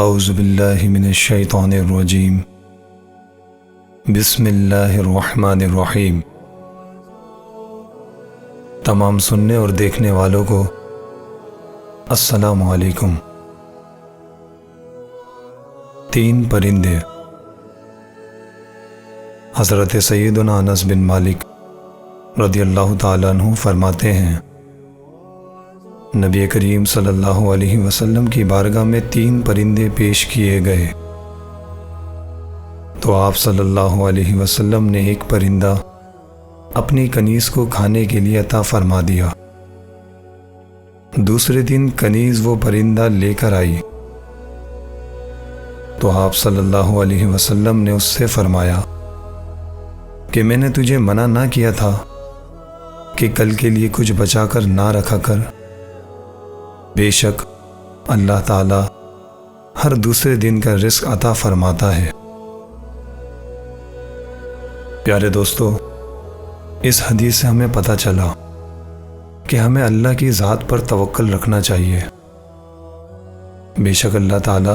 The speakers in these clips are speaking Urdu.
اعوذ باللہ من الشیطان الرجیم بسم اللہ الرحمن الرحیم۔ تمام سننے اور دیکھنے والوں کو السلام علیکم۔ 3 پرندے۔ حضرت سیدنا انس بن مالک رضی اللہ تعالیٰ عنہ فرماتے ہیں، نبی کریم صلی اللہ علیہ وسلم کی بارگاہ میں 3 پرندے پیش کیے گئے تو آپ صلی اللہ علیہ وسلم نے ایک پرندہ اپنی کنیز کو کھانے کے لیے عطا فرما دیا۔ دوسرے دن کنیز وہ پرندہ لے کر آئی تو آپ صلی اللہ علیہ وسلم نے اس سے فرمایا کہ میں نے تجھے منع نہ کیا تھا کہ کل کے لیے کچھ بچا کر نہ رکھا کر؟ بے شک اللہ تعالی ہر دوسرے دن کا رزق عطا فرماتا ہے۔ پیارے دوستو، اس حدیث سے ہمیں پتہ چلا کہ ہمیں اللہ کی ذات پر توکل رکھنا چاہیے۔ بے شک اللہ تعالی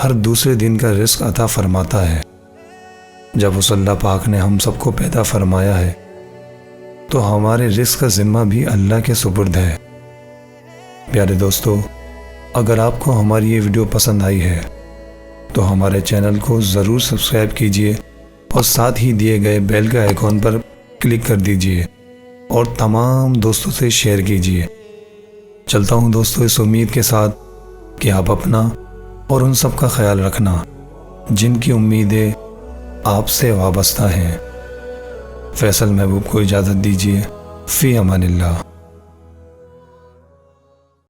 ہر دوسرے دن کا رزق عطا فرماتا ہے۔ جب اس اللہ پاک نے ہم سب کو پیدا فرمایا ہے تو ہمارے رزق کا ذمہ بھی اللہ کے سپرد ہے۔ پیارے دوستو، اگر آپ کو ہماری یہ ویڈیو پسند آئی ہے تو ہمارے چینل کو ضرور سبسکرائب کیجئے اور ساتھ ہی دیے گئے بیل کا آئیکن پر کلک کر دیجئے اور تمام دوستوں سے شیئر کیجئے۔ چلتا ہوں دوستو اس امید کے ساتھ کہ آپ اپنا اور ان سب کا خیال رکھنا جن کی امیدیں آپ سے وابستہ ہیں۔ فیصل محبوب کو اجازت دیجئے۔ فی امان اللہ۔